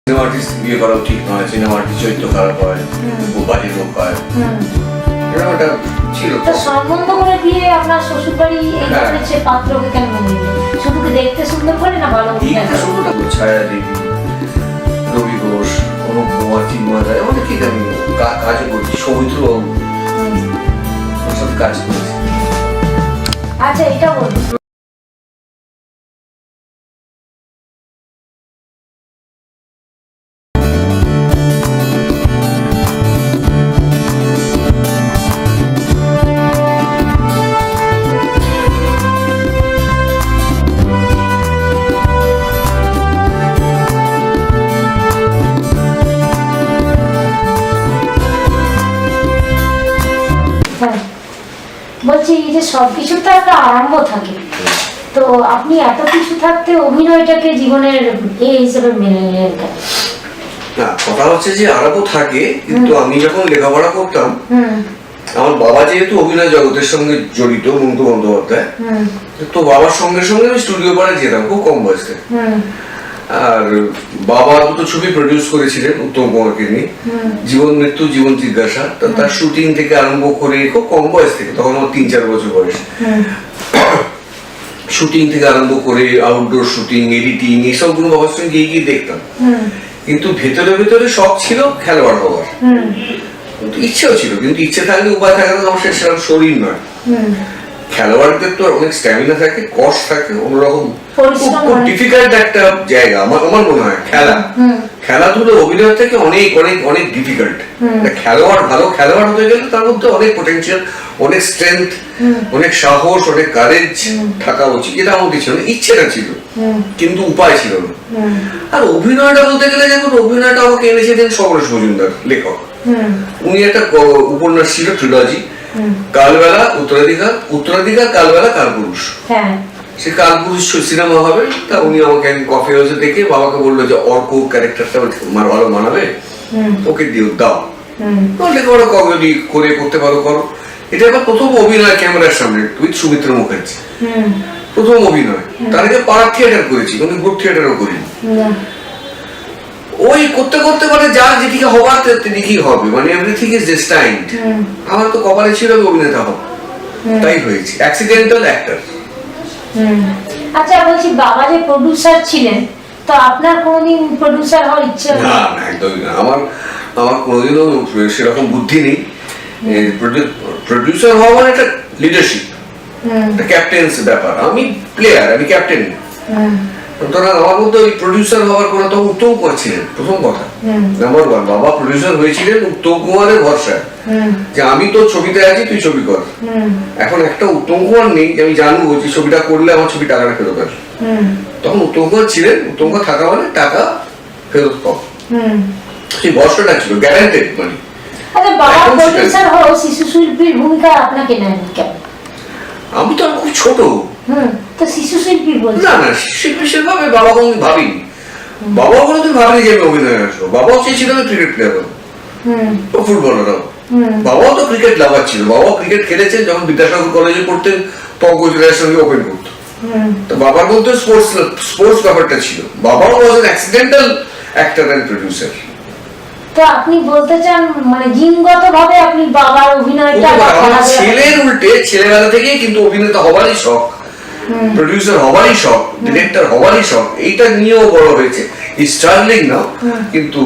Cinema artist বিয়ে করাও ঠিক নয়, সিনেমা আর্টিস্ট চরিত্র খারাপ হয়, খুব বাজে লোক হয়, এরকম একটা ছিল। সম্বন্ধ করে দিয়ে আপনার শ্বশুর বাড়ি এই ধরনের সে পাত্রকে কেন মেনে নিলেন? শুধু কি দেখতে সুন্দর করে না ভালো ছায়া দেবী, রবি ঘোষ, অনুপ কুমার, চিন্ময়, অনেক ঠিক আমি কাজও করছি, সৌমিত্র ওর সাথে কাজ করেছি। আচ্ছা এটা বলুন, বলছি এই যে সবকিছুর তো একটা আরম্ভ থাকে, তো আপনি এত কিছু থাকতে অভিনয়টাকে জীবনের এ হিসেবে মেনে নিলেন কেন? না, কথা হচ্ছে যে আরম্ভ থাকে, কিন্তু আমি যখন লেখাপড়া করতাম, আমার বাবা যেহেতু অভিনয় জগতের সঙ্গে জড়িত, মমতা বন্দ্যোপাধ্যায়, তো বাবার সঙ্গে সঙ্গে আমি স্টুডিও পাড়ে যেতাম খুব কম বয়সে। আর বাবা দুটো ছবি প্রডিউস করেছিলেন উত্তম কুমারকে নিয়ে, জীবন মৃত্যু জীবন জিজ্ঞাসা, তার শুটিং থেকে আরম্ভ করে খুব কম বয়স থেকে, তখন আমার 3-4 বছর বয়স, শুটিং থেকে আরম্ভ করে আউটডোর শুটিং, এডিটিং, এসবগুলো বাবার সঙ্গে গিয়ে গিয়ে দেখতাম। কিন্তু ভেতরে ভেতরে শখ ছিল খেলোয়াড় হওয়ার, কিন্তু ইচ্ছেও ছিল, কিন্তু ইচ্ছে থাকলে উপায় থাকে না, আমার সেরকম শরীর নয়। খেলোয়াড়দের তো অনেক স্ট্যামিনা থাকে, কষ্ট থাকে, অন্যরকম খুব ডিফিকাল্ট একটা জায়গা আমার মনে হয় খেলাধুলো অভিনয় থেকে অনেক অনেক অনেক ডিফিকাল্ট। খেলোয়াড় ভালো খেলোয়াড় হতে গেলে তার মধ্যে অনেক পোটেনশিয়াল, অনেক স্ট্রেংথ, অনেক সাহস, অনেক কারেজ থাকা উচিত, যেটা আমাদের ছিল, ইচ্ছেটা ছিল কিন্তু উপায় ছিল না। আর অভিনয়টা বলতে গেলে যখন অভিনয়টা আমাকে এনেছিলেন সমরেশ মজুমদার লেখক, উনি একটা উপন্যাস ছিল ট্রিলজি, কালবেলা, উত্তরাধিকার, কালবেলা, কালপুরুষ। সে কালপুরুষ সিনেমা হবে, তা উনি আমাকে কফি হাউসে দেখে বাবাকে বললো যে অর্ক ক্যারেক্টারটা ভালো মানাবে, ওকে দিও দাও, লেখাপড়া কমেডি করে করতে পারো করো। এটা আমার প্রথম অভিনয় ক্যামেরার সামনে উইথ সুমিত্র মুখার্জি, প্রথম অভিনয়। তার আগে পাড়ার থিয়েটার করেছি, কোনো গ্রুপ থিয়েটারও করিনি। ওই করতে করতে মানে যা যেদিকে হবার সেদিকেই হবে, মানে এভরিথিং ইজ ডেস্টাইনড। আমার তো কপালে ছিল অভিনেতা হব, তাই হয়েছে, অ্যাক্সিডেন্টাল অ্যাক্টর। আচ্ছা বলছি, বাবা যে প্রোডিউসার ছিলেন, তো আপনার কোনোদিন প্রোডিউসার হওয়ার ইচ্ছে? না না, একদমই না। আমার কোনোদিনও সেরকম বুদ্ধি নেই। প্রোডিউসার হওয়া মানে একটা লিডারশিপ, একটা ক্যাপ্টেন্স ব্যাপার। আমি প্লেয়ার, আমি ক্যাপ্টেন। সুতরাং আমার মধ্যে ওই প্রডিউসার হওয়ার কোনো, তো উত্তম কুমার ছিলেন প্রথম কথা, নাম্বার 1। বাবা প্রডিউসার হয়েছিলেন উত্তম কুমারের ভরসায়, যে আমি তো ছবিতে আছি, তুই ছবি কর। এখন একটা উত্তম কুমার নেই যে আমি জানবো যে ছবিটা করলে আমার ছবি টাকাটা ফেরত আসবে, তখন উত্তম কুমার ছিলেন। উত্তম কুমার থাকা মানে টাকা ফেরত পাও, সেই ভরসাটা ছিল গ্যারান্টেড মানে। আচ্ছা, বাবা প্রোডিউসার হও, শিশু শিল্পীর ভূমিকা আপনাকে নেননি কেন? আমি তো খুব ছোট, তো শিশু শিল্পী বলছি। না না, শিল্পী সেভাবে বাবা কোনোদিন ভাবিনি। বাবা কোনোদিন ভাবিনি যে আমি অভিনয় আসবো। বাবাও চেয়েছিল আমি ক্রিকেট প্লেয়ার হবো, ফুটবলার হবো। বাবাও তো ক্রিকেট লাভার ছিল, বাবাও ক্রিকেট খেলেছেন। যখন বিদ্যাসাগর কলেজে পড়তেন পঙ্কজ রায়ের সঙ্গে ওপেন করতো, তো বাবার মধ্যে স্পোর্টস ব্যাপারটা ছিল। বাবাও was an accidental actor and producer. তো আপনি বলতে চান মানে জিনগত ভাবে আপনি বাবার অভিনয়টা, ছেলের উল্টে ছেলেবেলা থেকেই কিন্তু অভিনেতা হবারই শখ, প্রোডিউসার হবারই শখ, ডিরেক্টর হবারই শখ, এইটা নিয়েও বড় হয়েছে। স্ট্রাগলিং না, কিন্তু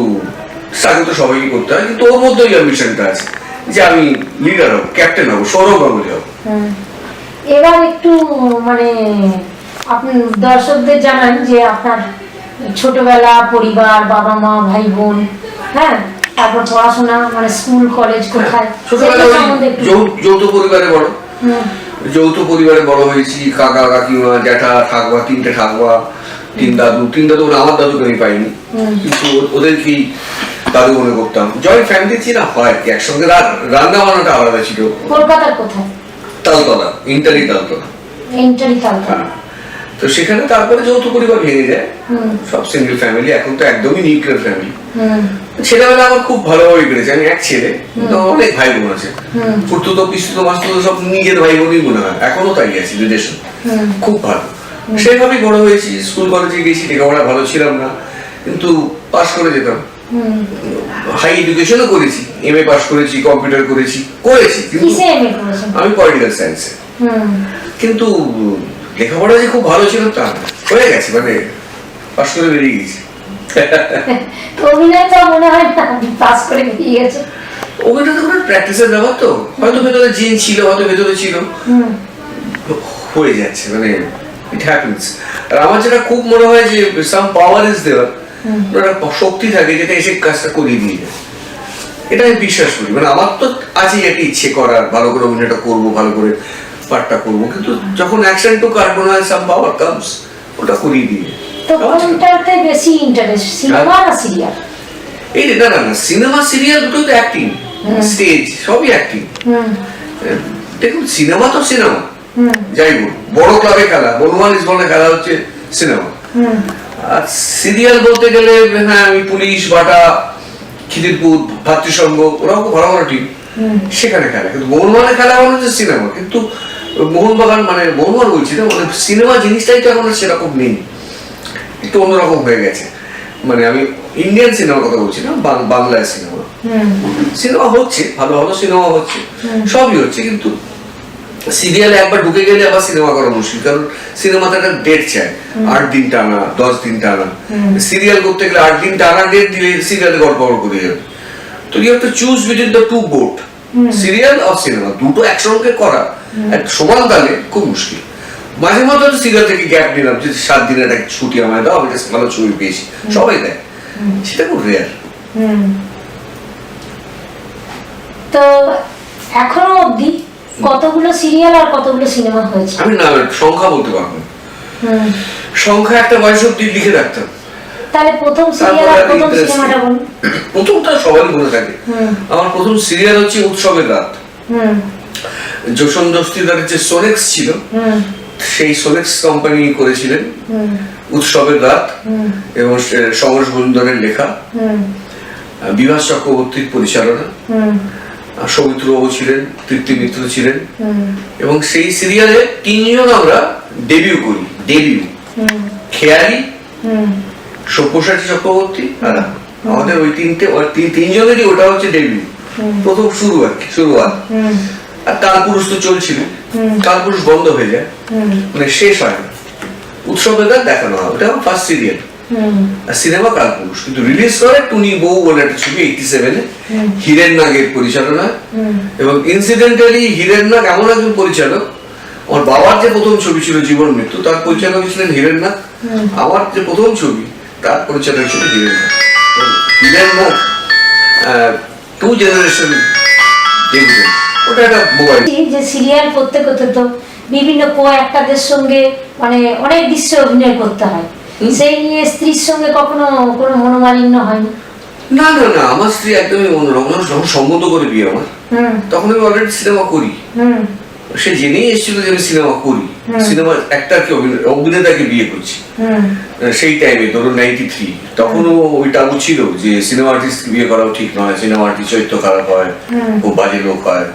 স্ট্রাগল তো সবাইকে করতে হয়, কিন্তু ওর মধ্যেই অ্যাম্বিশনটা আছে যে আমি লিডার হব, ক্যাপ্টেন হব, সৌরভ গাঙ্গুলি হব। এবার একটু মানে আপনি দর্শকদের জানান যে আপনার ছোটবেলা, পরিবার, বাবা মা, ভাই বোন, তারপর পড়াশোনা, মানে স্কুল কলেজ কোথায়? যৌথ পরিবারে বড়, যৌথ পরিবারে বড় হয়েছি। কাকা কাকিমা জ্যাঠা ঠাকুমা, 3টে ঠাকুমা, 3 দাদু। আমার দাদুকে আমি পাইনি, কিন্তু ওদেরকেই দাদু মনে করতাম। জয়েন্ট ফ্যামিলি ছিল, হয় একসঙ্গে রান্না বান্নাটা আলাদা ছিল। কলকাতার কোথায়? তালতলা, ইন্টারি তালতলা। তো সেখানে তারপরে যৌথ পরিবার ভেঙে যায়, সব সিঙ্গেল ফ্যামিলি। এখন তো একদমই নিউক্লিয়ার ফ্যামিলি। ছেলেবেলা আমার খুব ভালোভাবে কেটেছে। আমি এক ছেলে, অনেক ভাই বোন আছে, ফুটতো পিস্তুতো মাস্তুতো সব নিজের ভাই বোনই মনে হয়, এখনো তাই আছে রিলেশন, খুব ভালো। সেভাবেই বড় হয়েছি। স্কুল কলেজে গেছি, লেখাপড়া ভালো ছিলাম না, কিন্তু পাস করে যেতাম। হাই এডুকেশনও করেছি, এমএ পাস করেছি, কম্পিউটার করেছি কিন্তু কিসে এমএ করেছেন? আমি পলিটিক্যাল সায়েন্সে। কিন্তু লেখাপড়া যে খুব ভালো ছিল তা না। হয়ে গেছে, মানে পাস করে বেরিয়ে গেছি। তো অভিনয় তো মনে হয় না পাস করে বেরিয়ে গেছে। অভিনয় তো কোনো প্র্যাকটিসের ব্যাপার, তো হয়তো ভেতরে জিন ছিল, হয়তো ভেতরে ছিল, হয়ে যাচ্ছে, মানে ইট হ্যাপেন্স। আর আমার যেটা খুব মনে হয় যে সাম পাওয়ার ইজ দেওয়ার, একটা শক্তি থাকে যেটা এসে কাজটা করিয়ে দিয়ে যায়, এটা আমি বিশ্বাস করি। মানে আমার তো আছে একটা ইচ্ছে করার, ভালো করে অভিনয়টা করবো, ভালো করে পাঠটা করবো, কিন্তু যখন অ্যাকশন টু কার্টুন হয় সাম পাওয়ার কামস, ওটা করিয়ে দিয়ে। তো কোনটাতে বেশি ইন্টারেস্ট, সিনেমা না সিরিয়াল? এই না না না, সিনেমা সিরিয়াল দুটোই তো অ্যাক্টিং, স্টেজ সবই অ্যাক্টিং। দেখুন সিনেমা তো সিনেমা, যাই বল, বড় ক্লাবে খেলা, বনওয়াল ইসবনে খেলা হচ্ছে সিনেমা। আর সিরিয়াল বলতে গেলে হ্যাঁ, আমি পুলিশ, বাটা, খিদিরপুর, ভাতৃসংঘ, ওরাও খুব ভালো ভালো টিম, সেখানে খেলা। কিন্তু মোহনবাগানে খেলা মানে হচ্ছে সিনেমা, কিন্তু মোহনবাগান মানে মোহনবাগান বলছি না, মানে সিনেমা জিনিসটাই তো এখন সেরকম নেই, একটু অন্যরকম হয়ে গেছে। মানে আমি ইন্ডিয়ান সিনেমার কথা বলছি না, বাংলায় সিনেমা। সিনেমা হচ্ছে, ভালো ভালো সিনেমা হচ্ছে, সবই হচ্ছে, কিন্তু সিরিয়ালে একবার ঢুকে গেলে আবার সিনেমা করা মুশকিল, কারণ সিনেমাতে একটা ডেট চায়, 8 দিন টানা, 10 দিন টানা। সিরিয়াল করতে গেলে 8 দিন টানা ডেট দিলে সিরিয়ালে গল্প করে যাবে। তো you have to choose between the two both, serial আর সিনেমা, দুটো একসঙ্গে করা এক সমান তালে খুব মুশকিল। মাঝে মধ্যে তো সিরিয়াল থেকে গ্যাপ নিলাম, যে 7 দিনের একটা ছুটি আমায় দাও, আমি কাছে ভালো ছবি পেয়েছি, সবাই দেয়, সেটা খুব রেয়ার। তো এখনো অবধি কতগুলো সিরিয়াল আর কতগুলো সিনেমা হয়েছে? আমি না সংখ্যা বলতে পারবো না, সংখ্যা একটা বয়স অব্দি লিখে রাখতাম। তাহলে প্রথম সিরিয়াল আর প্রথম সিনেমাটা বলুন। প্রথমটা সবাই মনে থাকে, আমার প্রথম সিরিয়াল হচ্ছে উৎসবের রাত। যশন দস্তিদারের যে সোনেক্স ছিল, সেই সোনেক্স কোম্পানি করেছিলেন উৎসবের রাত, এবং সমর মজুমদারের লেখা, বিভাস চক্রবর্তীর পরিচালনা, সৌমিত্র বাবু ছিলেন, তৃপ্তি মিত্র ছিলেন, এবং সেই সিরিয়ালে 3 জন আমরা ডেবিউ করি। খেয়ালি, সব্যসাচী চক্রবর্তী আর আমাদের ওই 3 জনেরই ওটা হচ্ছে ডেবিউ, প্রথম শুরু আর কি, শুরুয়াত। আর কালপুরুষ তো চলছিল, কালপুরুষ বন্ধ হয়ে যায়, মানে শেষ হয় না, উৎসবের রাত দেখানো হয়, ওটা আমার ফার্স্ট সিরিয়াল। আর সিনেমা কালপুরুষ, কিন্তু রিলিজ করে টুনি বউ বলে একটা ছবি 87-এ, হীরেন নাগের পরিচালনায়। এবং ইনসিডেন্টালি হীরেন নাগ এমন একজন পরিচালক, আমার বাবার যে প্রথম ছবি ছিল জীবন মৃত্যু, তার পরিচালক ছিলেন হীরেন নাগ। আমার যে প্রথম ছবি, তার পরিচালক ছিল হীরেন নাগ। হীরেন নাগ 2 জেনারেশন দেখবেন, ওটা একটা মোবাইল। যে সিরিয়াল করতে করতে তো বিভিন্ন একটাদের সঙ্গে মানে অনেক দৃশ্যে অভিনয় করতে হয়, সেই নিয়ে স্ত্রীর সঙ্গে কখনো কোনো মনোমালিন্য হয়নি? না না না, আমার স্ত্রী একদমই অন্যরকম। যখন সম্মত করে বিয়ে আমার, তখন আমি অলরেডি সিনেমা করি, সে জেনেই এসেছিল যে আমি সিনেমা করি, সিনেমা একটাকে অভিনেতাকে বিয়ে করছি। সেই টাইমে ধরুন 93, তখনও ওই টাবু ছিল যে সিনেমা আর্টিস্ট বিয়ে করাও ঠিক নয়, সিনেমা আর্টিস্ট চরিত্র খারাপ হয়, খুব বাজে লোক হয়,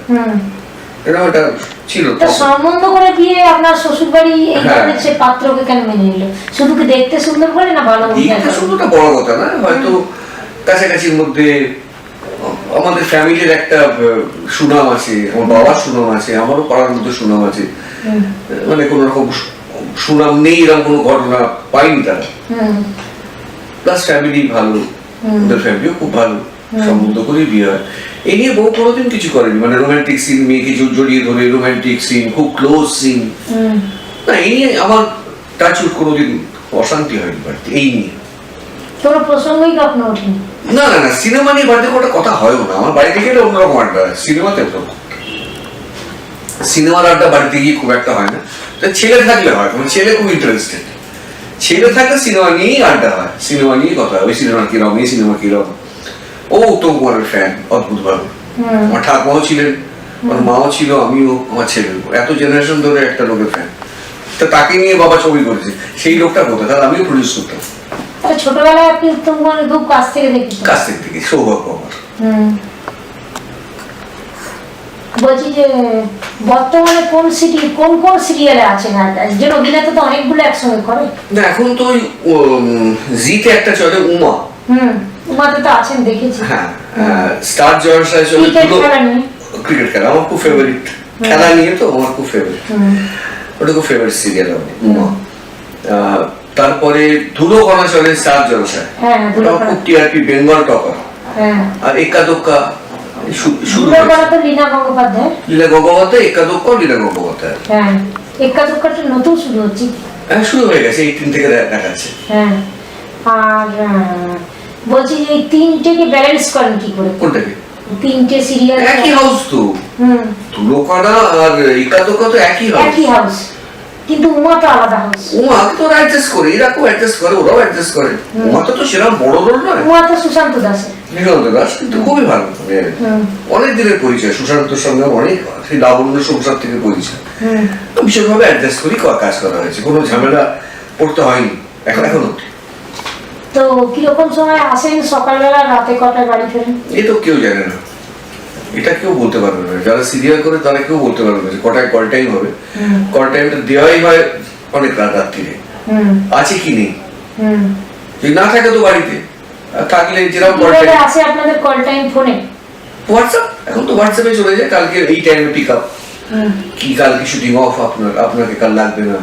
এরকম একটা ছিল। সম্বন্ধ করে বিয়ে আপনার শ্বশুর বাড়ি এই ধরনের সে পাত্রকে কেন মেনে নিল? শুধু কি দেখতে সুন্দর বলে না ভালো? দেখতে সুন্দরটা বড় কথা না, হয়তো কাছাকাছির মধ্যে আমাদের ফ্যামিলির একটা সুনাম আছে, আমার বাবার সুনাম আছে, আমারও পাড়ার মধ্যে সুনাম আছে, মানে কোন রকম সুনাম নেই এরকম কোনো ঘটনা পাইনি তারা। প্লাস ফ্যামিলি ভালো, ওদের ফ্যামিলিও খুব ভালো, সম্বন্ধ করেই বিয়ে হয়। এই নিয়ে বউ কোনোদিন কিছু করেনি, মানে রোমান্টিক সিন, মেয়েকে জড়িয়ে ধরে রোমান্টিক সিন, খুব ক্লোজ সিন, না এই নিয়ে আমার টাচুট কোনোদিন অশান্তি হয়নি বাড়িতে। এই নিয়ে কোনো প্রসঙ্গই কখনো ওঠেনি? না না না, সিনেমা নিয়ে বাড়িতে কোনো কথা হয়ও না। আমার বাড়িতে গেলে অন্যরকম আড্ডা হয়, সিনেমাতে তো সিনেমার আড্ডা বাড়িতে গিয়ে খুব একটা হয় না। ছেলে থাকলে হয়, মানে ছেলে খুব ইন্টারেস্টেড, ছেলে থাকলে সিনেমা নিয়েই আড্ডা হয়, সিনেমা নিয়েই কথা হয়, ওই সিনেমা কিরকম, এই সিনেমা কিরকম। ও উত্তম কুমারের ফ্যান অদ্ভুত ভাবে, আমার ঠাকুমাও ছিলেন, আমার মাও ছিল, আমিও, আমার ছেলে, এত জেনারেশন ধরে একটা লোকের ফ্যান। তো তাকে নিয়ে বাবা ছবি করেছে, সেই লোকটা কোথায়, তাহলে আমিও প্রডিউস করতাম। ছোটবেলায় আপনি উত্তম কুমারের খুব কাছ থেকে দেখেছেন? কাছ থেকে দেখি, সৌভাগ্য আমার। বলছি যে বর্তমানে কোন সিরিয়ালে আছেন? একজন অভিনেতা তো অনেকগুলো একসঙ্গে করে। না এখন তো ওই জিতে একটা চলে উমা, উমাতে তো আছেন দেখেছি। হ্যাঁ, স্টার জলসায় চলে ক্রিকেট খেলা আমার খুব ফেভারিট, খেলা নিয়ে তো আমার খুব ফেভারিট, ওটা খুব ফেভারিট সিরিয়াল আমার উমা। তারপরে ধুলো কণা চলে স্টার জলসায়, ওটা খুব টিআরপি বেঙ্গল টপার। আর এক্কা দোক্কা শুরু তো লীনা গঙ্গোপাধ্যায়, লীলা গঙ্গোপাধ্যায়, এক্কা দোক্কা লীলা গঙ্গোপাধ্যায়। হ্যাঁ, এক্কা দোক্কাটা নতুন শুরু হচ্ছে। হ্যাঁ, শুরু হয়ে গেছে, 18 থেকে দেখাচ্ছে। হ্যাঁ, আর বলছি যে এই তিনটেকে ব্যালেন্স করেন কি করে? কোনটাকে? তিনটে সিরিয়াল একই হাউস তো, ধুলো কণা আর এক্কা দোক্কা তো একই হাউস, কিন্তু উমা তো আলাদা হাউস। উমা তো অ্যাডজাস্ট করে, এরা কেউ অ্যাডজাস্ট করে, ওরাও অ্যাডজাস্ট করে। উমা তো সেরকম বড় রোল নয়। উমা তো সুশান্ত দাসের, সুশান্ত দাস কিন্তু খুবই ভালো, অনেক দিনের পরিচয় সুশান্তর সঙ্গে, অনেক সেই লাবণ্য সংসার থেকে পরিচয়। ভীষণভাবে অ্যাডজাস্ট করি কাজ করা হয়েছে, কোনো ঝামেলা পড়তে হয়নি এখন অব্দি। তো কিরকম সময় আসেন, সকালবেলা, রাতে কটায় বাড়ি ফেরেন? এই তো কেউ জানে না, এটা কেউ বলতে পারবে না, যারা সিরিয়াল করে তারা কেউ বলতে পারবে না কটায় কল টাইম হবে। কল টাইমটা দেওয়াই হয় অনেক রাত্রিরে, আছে কি নেই, যদি না থাকে তো বাড়িতে, আর থাকলে যেরকম কল টাইম আসে আপনাদের কল টাইম ফোনে, হোয়াটসঅ্যাপ, এখন তো হোয়াটসঅ্যাপে চলে যায়, কালকে এই টাইমে পিক আপ, কি কালকে শুটিং অফ আপনাকে কাল লাগবে না,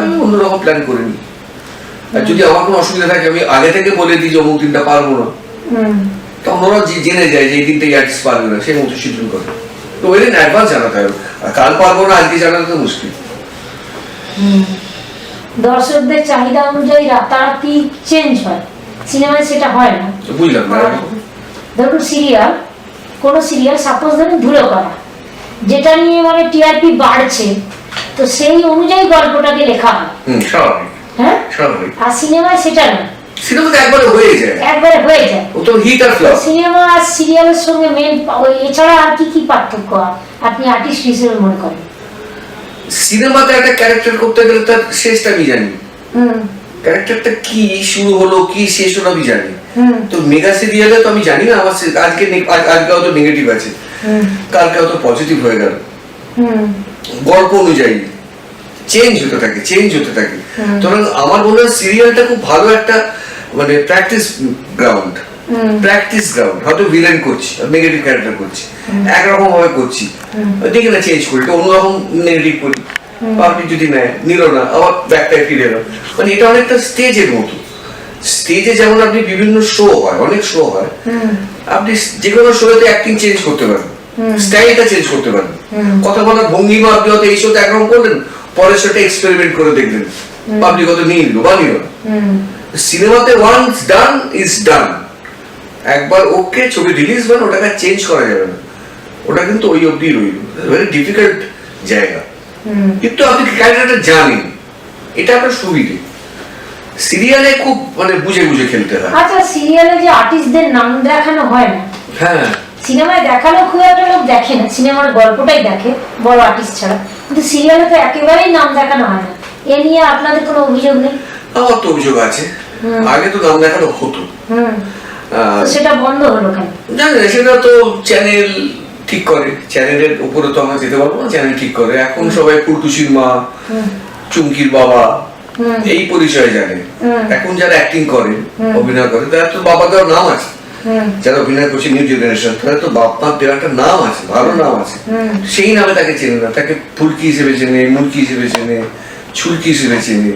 আমি অন্যরকম প্ল্যান করে নিই। আর যদি আমার কোনো অসুবিধা থাকে আমি আগে থেকে বলে দিই যে অমুক দিনটা পারবো না, তখন ওরা জেনে যায় যে এই দিনটা আর্টিস্ট পারবে না, সেই মতো শিডিউল করে। তো ওই দিন অ্যাডভান্স জানাতে হবে, আর কাল পারবো না আজকে জানাতে তো মুশকিল। দর্শকদের চাহিদা অনুযায়ী রাতারাতি চেঞ্জ হয়, সিনেমায় সেটা হয় না। বুঝলাম না, ধরুন সিরিয়াল, কোন সিরিয়াল সাপোজ ধরুন ধুলো করা, যেটা নিয়ে মানে টিআরপি বাড়ছে, তো সেই অনুযায়ী গল্পটাকে লেখা হয়। স্বাভাবিক। হ্যাঁ, স্বাভাবিক। আর সিনেমায় সেটা না, সিনেমাতে একবারে হয়ে যায়, ও তো হিট আর ফ্লপ। সিনেমা আর সিরিয়ালের সঙ্গে মেন এছাড়া আর কি কি পার্থক্য আপনি আর্টিস্ট হিসেবে মনে করেন? সিনেমাতে একটা ক্যারেক্টার করতে গেলে তার শেষটা আমি জানি, ক্যারেক্টারটা কি শুরু হলো কি শেষ হলো আমি জানি। তো মেগা সিরিয়ালে তো আমি জানি না আমার আজকে হয়তো নেগেটিভ আছে, কালকে হয়তো পজিটিভ হয়ে গেল, গল্প অনুযায়ী চেঞ্জ হতে থাকে। তখন আমার মনে হয় সিরিয়ালটা খুব ভালো একটা মানে প্র্যাকটিস গ্রাউন্ড, হয়তো ভিলেন করছি, নেগেটিভ ক্যারেক্টার করছি, একরকম ভাবে করছি, দেখি না চেঞ্জ করি, অন্যরকম নেগেটিভ করি, আপনি যদি নেয় নিল না, আবার ব্যাকটায় ফিরে এলো, মানে এটা অনেকটা স্টেজের মতো। স্টেজে যেমন আপনি বিভিন্ন শো হয়, অনেক শো হয়, আপনি যে কোনো শোতে অ্যাক্টিং চেঞ্জ করতে পারেন, স্টাইলটা চেঞ্জ করতে পারেন, কথা বলার ভঙ্গিমা আপনি হয়তো এই শোতে একরকম করলেন, পরের শোতে এক্সপেরিমেন্ট করে দেখলেন, পাবলিক হয়তো নিয়ে নিল বা নিল না। সিনেমাতে ওয়ান্স ডান ইজ ডান, একবার ওকে ছবি রিলিজ মানে ওটাকে চেঞ্জ করা যাবে না, ওটা কিন্তু ওই অবধি রইল, ভেরি ডিফিকাল্ট জায়গা। কিন্তু আপনি ক্যারেক্টারটা জানেন, এটা আপনার সুবিধে। সিরিয়ালে খুব মানে বুঝে খেলতে হয়। আচ্ছা, সিরিয়ালে যে আর্টিস্টদের নাম দেখানো হয় না, হ্যাঁ, সিনেমায় দেখানো খুব একটা লোক দেখে না, সিনেমার গল্পটাই দেখে বড় আর্টিস্ট ছাড়া, কিন্তু সিরিয়ালে তো একেবারেই নাম দেখানো হয় না। এ নিয়ে আপনাদের কোনো অভিযোগ নেই? আমার তো অভিযোগ আছে, আগে তো নাম দেখানো হতো, সেটা বন্ধ হলো কেন জানি না, সেটা তো চ্যানেল ঠিক করে, চ্যানেলের উপরে তো আমরা যেতে পারবো না, চ্যানেল ঠিক করে। এখন সবাই ফুলটুসির মা, চুমকির বাবা এই পরিচয় জানে। এখন যারা অ্যাক্টিং করে, অভিনয় করে, তারা তো বাবা দেওয়ার নাম আছে, যারা অভিনয় করছে নিউ জেনারেশন, তারা তো বাপ দেওয়ার একটা নাম আছে, ভালো নাম আছে, সেই নামে তাকে চেনে না, তাকে ফুলকি হিসেবে চেনে, মুলকি হিসেবে চেনে, ছুলকি হিসেবে চেনে।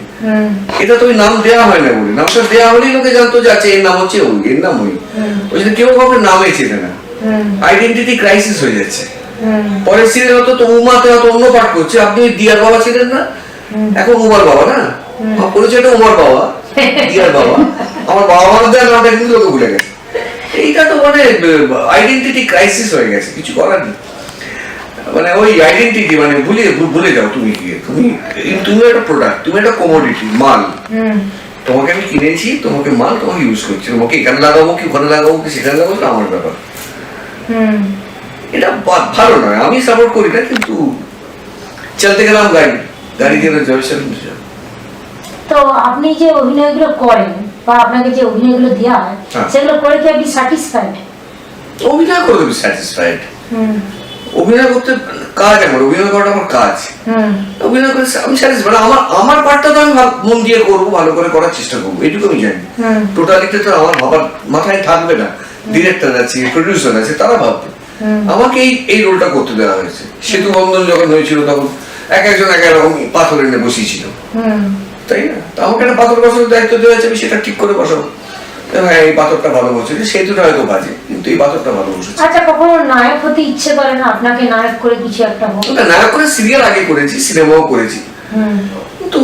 এটা তো ওই নাম দেওয়া হয় না বলে, নামটা দেওয়া হলেই লোকে জানতো যে আচ্ছা এর নাম হচ্ছে ওই, এর নাম ওই, ওই জন্য কেউ কাউকে নামে চেনে না, আইডেন্টিটি ক্রাইসিস হয়ে যাচ্ছে। পরের সিরিয়াল হতো তো উমাতে হয়তো অন্য পাঠ করছে, আপনি দিয়ার বাবা ছিলেন না, এখন উমার বাবা না, আমার পরিচয়টা উমার বাবা, দিয়ার বাবা, আমার বাবা মার দেওয়ার নামটা কিন্তু লোকে ভুলে গেছে। এইটা তো মানে আইডেন্টিটি ক্রাইসিস হয়ে গেছে, কিছু করার নেই। মানে ওই আইডেন্টিটি মানে ভুলে যাও, তুমি কি, তুমি একটা প্রোডাক্ট, তুমি একটা কমোডিটি, মাল, তোমাকে আমি কিনেছি, তোমাকে মাল, তোমাকে ইউজ করছি, তোমাকে এখানে লাগাবো কি ওখানে লাগাবো কি সেখানে লাগাবো, আমার ব্যাপার। এটা ভালো নয়, আমি সাপোর্ট করি না, কিন্তু চলতে গেলাম গাড়ি দিয়ে জয়সাল। তো আপনি যে অভিনয়গুলো করেন বা আপনাকে যে অভিনয়গুলো দেওয়া হয়, সেগুলো করে কি আপনি স্যাটিসফাইড? অভিনয় করে দেবে স্যাটিসফাইড, অভিনয় করতে কাজ, আমার অভিনয় করাটা আমার কাজ। অভিনয় করে আমি স্যাটিসফাইড, আমার পার্টটা তো আমি মন দিয়ে করবো, ভালো করে করার চেষ্টা করবো, এটুকু আমি জানি। টোটালিটা তো আমার ভাবার মাথায় থাকবে না, ডিরেক্টর আছে, প্রডিউসার আছে, তারা ভাববে। আমাকে এই রোলটা করতে দেওয়া হয়েছে। সেতু বন্ধন যখন হয়েছিল তখন একজন এক রকম পাথর এনে বসিয়েছিল, তাই না? তো আমাকে একটা পাথর বসানোর দায়িত্ব দেওয়া হয়েছে, আমি সেটা ঠিক করে বসাবো। হ্যাঁ, এই পাথরটা ভালো বসেছে, সেতুটা হয়তো বাজে, কিন্তু এই পাথরটা ভালো বসেছে। আচ্ছা, কখনো নায়ক হতে ইচ্ছে করে না আপনাকে? নায়ক করে কিছু একটা হোক। নায়ক করে সিরিয়াল আগে করেছি, সিনেমাও করেছি, কিন্তু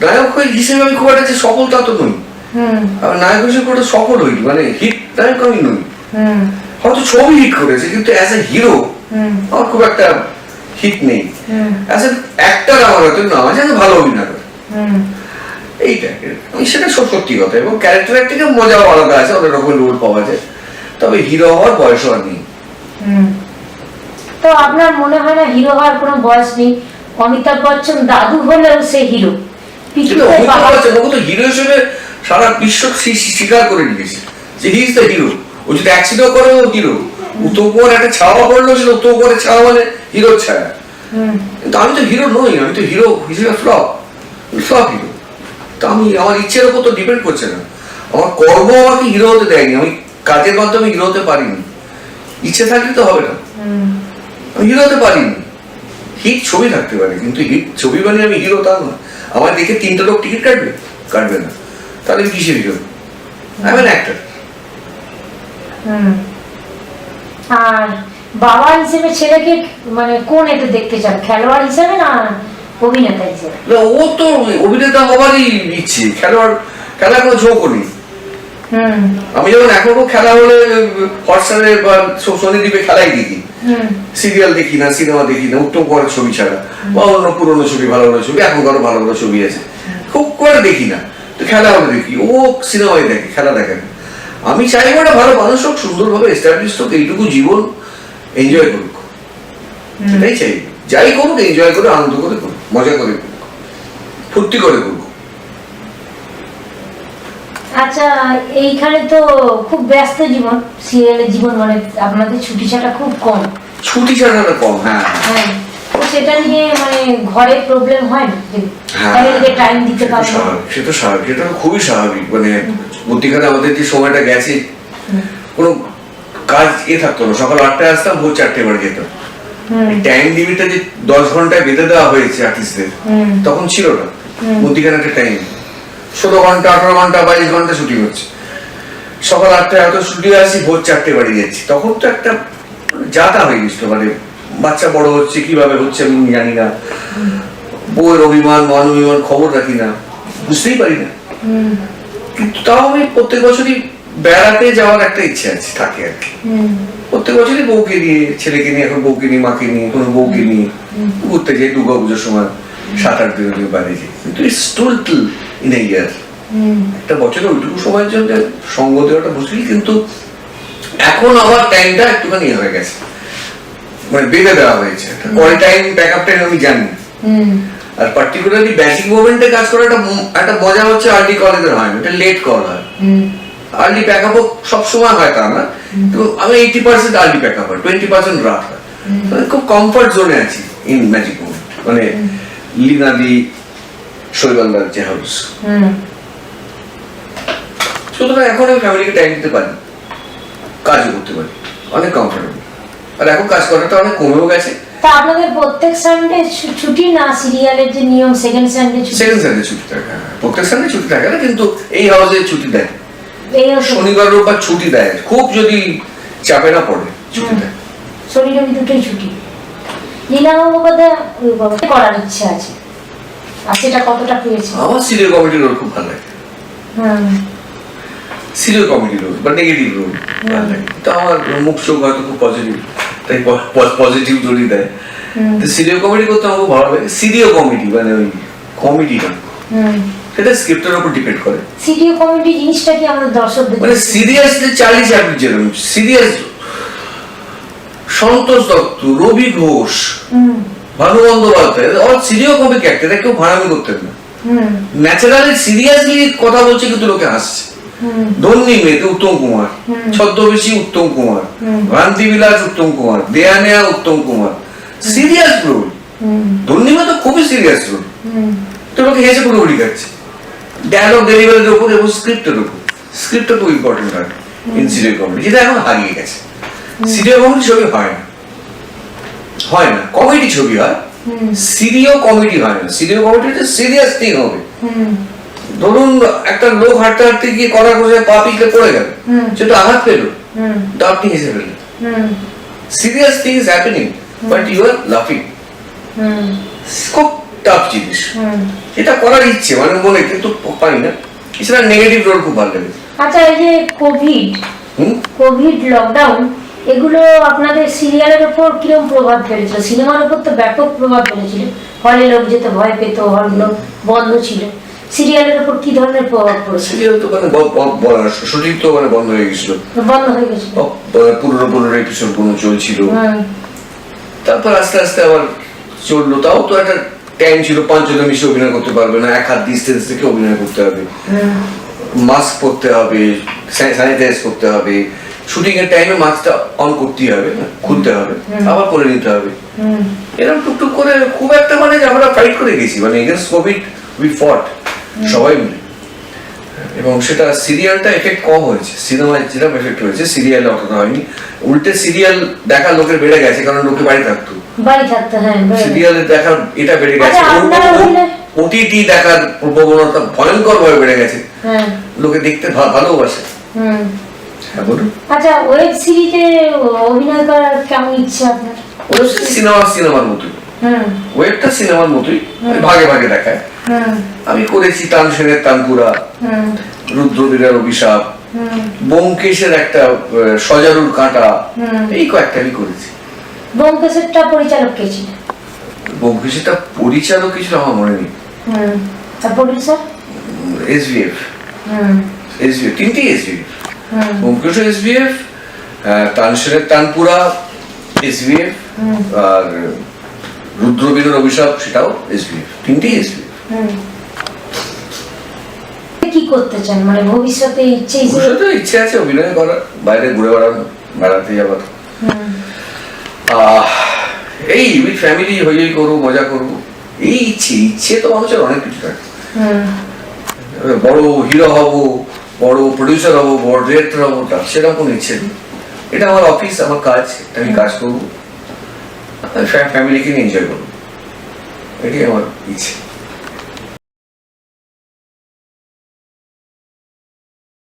নায়ক হিসেবে আমি খুব একটা যে সফলতা তো নই। আমি নায়ক হিসেবে খুব একটা সফল হইনি, মানে হিট নায়ক আমি নই। হয়তো ছবি হিট করেছে, কিন্তু অ্যাজ এ হিরো আমার খুব একটা হিট নেই। অ্যাজ এ অ্যাক্টর আমার হয়তো না, আমার যেন ভালো অভিনয় করে, এইটা আমি সেটা সত্যি কথা। এবং ক্যারেক্টার অ্যাক্টিংয়ে মজাও আলাদা আছে, অনেক রকমের রোল পাওয়া যায়, তবে হিরো হওয়ার বয়স আর নেই। তো আপনার মনে হয় না হিরো হওয়ার কোনো বয়স নেই? অমিতাভ বচ্চন দাদু হলেও সে হিরো। হিরো হিসেবে সারা বিশ্ব স্বীকার করে নিয়েছে যে হি ইজ দ্য হিরো। ও যদি অ্যাক্সিডেন্ট করে ও হিরো। উত্তর একটা ছাওয়া পড়লো, ছিল উত্তর ছাওয়া মানে হিরোর ছায়া। কিন্তু আমি তো হিরো নই, আমি তো হিরো হিসেবে ফ্লপ হিরো। তো আমি আমার ইচ্ছের উপর তো ডিপেন্ড করছে না, আমার কর্ম আমাকে হিরো হতে দেয়নি, আমি কাজের মাধ্যমে হিরো হতে পারিনি। ইচ্ছে থাকলে তো হবে না, আমি হিরো হতে পারিনি। হিট ছবি থাকতে পারে, কিন্তু হিট ছবি মানে আমি হিরো তা না। আমার দেখে 3টা লোক টিকিট কাটবে না, তাহলে কিসের হিরো? আমি অ্যান অ্যাক্টর। আর বাবা হিসেবে ছেলেকে মানে কোন এতে দেখতে চান, খেলোয়াড় হিসেবে না অভিনেতা হিসেবে? ও তো অভিনেতা হবারই ইচ্ছে, খেলা কোনো ঝোঁকও নেই। আমি যেমন এখনো খেলা হলে হটস্টারে বা সোনিদ্বীপে খেলাই দেখি, সিরিয়াল দেখি না, সিনেমা দেখি না, উত্তম কুমারের ছবি ছাড়া, বা অন্য পুরোনো ছবি, ভালো ভালো ছবি, এখনকারও ভালো ভালো ছবি আছে, খুব করে দেখি না। তো খেলা হলে দেখি, ও সিনেমায় দেখে, খেলা দেখে না। আমি চাইবো একটা ভালো মানুষ হোক, সুন্দরভাবে এস্টাবলিশ হোক, এইটুকু জীবন এনজয় করুক, সেটাই চাই। যাই করুক এনজয় করে, আনন্দ করে করুক, মজা করে করুক, ফুর্তি করে করুক। আচ্ছা, এইখানে তো খুব ব্যস্ত জীবন, সিরিয়ালের জীবন, মানে আপনাদের ছুটি ছাটা খুব কম। ছুটি ছাড়াটা কম, হ্যাঁ। তো সেটা নিয়ে মানে ঘরে প্রবলেম হয় না যে ফ্যামিলিকে টাইম দিতে পারবে না? সেটা স্বাভাবিক, সেটা খুবই স্বাভাবিক। মানে মধ্যিখানে আমাদের যে সময়টা গেছে, কোনো কাজ থাকতো না, সকাল 8টায় আসতাম, ভোর 4টায় বাড়ি যেতাম। টাইম লিমিটটা যে 10 ঘন্টায় বেঁধে দেওয়া হয়েছে আর্টিস্টদের, তখন ছিল না। মধ্যিখানে একটা টাইম 16 ঘন্টা, 18 ঘন্টা, 22 ঘন্টা শুটিং হচ্ছে। সকাল 8টায় হয়তো শুটিং আসি, ভোর 4টায় বাড়ি যাচ্ছি। তখন তো একটা যাতা হয়ে গেছিল, মানে বাচ্চা বড় হচ্ছে, কিভাবে হচ্ছে আমি জানি না, বউয়ের অভিমান, মান অভিমান খবর রাখি না, বুঝতেই পারি না। কিন্তু তাও আমি প্রত্যেক বছরই বেড়াতে যাওয়ার একটা ইচ্ছে আছে, থাকে আর কি। প্রত্যেক বছরই বউকে নিয়ে, ছেলেকে নিয়ে, এখন বউকে নিয়ে, মাকে নিয়ে, কোনো বউকে নিয়ে ঘুরতে যাই। দুর্গা পুজোর সময় 7-8 দিনের বাইরে যাই, কিন্তু ইটস টোটাল ইন এ ইয়ার। একটা বছরে ওইটুকু সময়ের জন্য সঙ্গ দেওয়াটা মুশকিল। কিন্তু এখন আমার টাইমটা একটুখানি হয়ে গেছে, মানে বেঁধে দেওয়া হয়েছে। পরে টাইম, ব্যাকআপ টাইম আমি জানি। আর পার্টিকুলারলি ব্যাচিং মোমেন্টে কাজ করা একটা মজা হচ্ছে, আর্লি কলেজের হয় না, এটা লেট কল হয়। আর্লি ব্যাকআপও সবসময় হয় তা না, কিন্তু আমি 80% আর্লি ব্যাকআপ হয়, 20% রাত হয়। মানে খুব কমফর্ট জোনে আছি ইন ম্যাজিক মোমেন্ট, মানে লিনাদি, শৈবালদার যে হাউস। সুতরাং এখন আমি ফ্যামিলিকে টাইম দিতে পারি, কাজও করতে পারি, অনেক কমফোর্টেবল। আর এখন কাজ করাটা অনেক কমেও গেছে। তা আপনাদের প্রত্যেক সানডে ছুটি না? সিরিয়ালের যে নিয়ম সেকেন্ড সানডে ছুটি? সেকেন্ড সানডে ছুটি থাকে, প্রত্যেক সানডে ছুটি থাকে না, কিন্তু এই হাউসে ছুটি দেয়। শনিবার রোববার ছুটি দেয়, খুব যদি চাপে না পড়ে ছুটি দেয়। শনি রবি দুটোই ছুটি। লীলাবাবু কথা করার ইচ্ছা আছে, আর সেটা কতটা পেয়েছে? আমার সিরিয়াল কমেডি রোল খুব ভালো লাগে। সিরিয়াল কমেডি রোল বা নেগেটিভ রোল ভালো লাগে। তো আমার মুখ চোখ হয়তো খুব পজিটিভ, তাই পজিটিভ জড়িয়ে দেয়। তো সিরিয়াল কমেডি করতে আমার খুব ভালো লাগে। সিরিয়াল কমেডি মানে ওই কমেডিটা, সেটা স্ক্রিপ্টের উপর ডিপেন্ড করে। সিরিয়াল কমেডি জিনিসটা কি আমাদের দর্শকদের, মানে সিরিয়াসলি চার্লি চ্যাপলিন যেরকম serious, Santosh Dutta, Rabi Ghosh, Bhanu Bandyopadhyay, all serial comic actor, কেউ ভাড়ামি করতেন না। ন্যাচারালি সিরিয়াসলি কথা বলছে, কিন্তু লোকে হাসছে। ধন্যী মেয়েতে উত্তম কুমার, ছদ্মবেশী উত্তম কুমার, ভ্রান্তিবিলাস উত্তম কুমার, দেয়ানেয়া উত্তম কুমার, সিরিয়াস রোল। ধন্যী মেয়ে তো খুবই সিরিয়াস রোল, তো লোকে হেসে পুরো উড়ি খাচ্ছে ডায়লগ ডেলিভারির উপর এবং স্ক্রিপ্টের উপর। স্ক্রিপ্টটা খুব ইম্পর্টেন্ট হয় ইন সিরিয়াল কমেডি, যেটা এখন হারিয়ে গেছে। সিরিয়াল কমেডি ছবি হয় না, হয় না, কমেডি ছবি হয়, সিরিয়াল কমেডি হয় না। সিরিয়াল কমেডি হচ্ছে সিরিয়াস থিং হবে। ধরুন একটা লোক হাঁটতে হাঁটতে গিয়ে কড়া করে পা পিছলে পড়ে গেল, সেটা আঘাত পেল, তো আপনি হেসে ফেললেন। Serious thing is happening but you are লাফিং। খুব টাফ জিনিস, এটা করার ইচ্ছে মানে মনে, কিন্তু পারি না। এছাড়া নেগেটিভ রোল খুব ভালো লাগে। আচ্ছা, এই যে কোভিড লকডাউন, এগুলো আপনাদের সিরিয়ালের উপর কিরকম প্রভাব ফেলেছিল? সিনেমার উপর তো ব্যাপক প্রভাব ফেলেছিল, হলে লোক যেতে ভয় পেত, হলগুলো বন্ধ ছিল। সিরিয়ালের উপর কি ধরনের প্রভাব পড়েছিল? সিরিয়াল তো মানে শুটিং তো মানে বন্ধ হয়ে গেছিল, পুরো এপিসোড কোনো চলছিল, তারপর আস্তে আস্তে আবার চললো। তাও তো একটা টাইম ছিল, 5 জন মিশে অভিনয় করতে পারবে না, 1 হাত ডিস্টেন্স থেকে অভিনয় করতে হবে, মাস্ক পরতে হবে, স্যানিটাইজ করতে হবে, শুটিং এর টাইমে মাস্কটা অন করতেই হবে, খুলতে হবে, আবার করে নিতে হবে। এরকম টুকটুক করে খুব একটা মানে আমরা ফাইট করে গেছি, মানে এগেইনস্ট কোভিড উই ফট সবাই মিলে। এবং সেটা সিরিয়ালটা এফেক্ট কম হয়েছে, সিনেমায় যেরকম এফেক্ট হয়েছে সিরিয়ালে অতটা হয়নি। উল্টে সিরিয়াল দেখা লোকের বেড়ে গেছে, কারণ লোকে বাড়ি থাকতো, হ্যাঁ, সিরিয়ালে দেখার এটা বেড়ে গেছে। ওটিটি দেখার প্রবণতা ভয়ঙ্কর ভাবে বেড়ে গেছে, লোকে দেখতে ভালোবাসে। হ্যাঁ বলুন। আচ্ছা, ওয়েব সিরিজে অভিনয় করার কেমন ইচ্ছা আপনার? ওয়েব সিনেমার মতোই, ওয়েবটা সিনেমার মতোই, ভাগে ভাগে দেখায়। আমি করেছি তানসেনের তানপুরা, রুদ্রবীরের অভিশাপ, ব্যোমকেশের একটা সজারুর কাঁটা, এই কয়েকটা আমি করেছি। ব্যোমকেশেরটা পরিচালক কে ছিল? ব্যোমকেশেরটা পরিচালক কিছু আমার মনে নেই। আর প্রোডিউসার? এসভিএফ, তিনটি এসভিএফ, ব্যোমকেশ এসভিএফ, তানসেনের তানপুরা এসভিএফ, আর রুদ্রবীরের অভিশাপ সেটাও এসভিএফ, তিনটি এসভিএফ। কি করতে চান মানে ভবিষ্যতে ইচ্ছে আছে অভিনয় করার, বাইরে ঘুরে বেড়াতে যাবার, এই উইথ ফ্যামিলি হই করবো, মজা করবো, এই ইচ্ছে তো মানুষের অনেক কিছু থাকে। বড় হিরো হব, বড় প্রডিউসার হব, বড় ডিরেক্টর হবো, সেরকম কোনো ইচ্ছে নেই। এটা আমার অফিস, আমার কাজ, আমি কাজ করবো, ফ্যামিলিকে নিয়ে এনজয় করবো, এটাই আমার ইচ্ছে।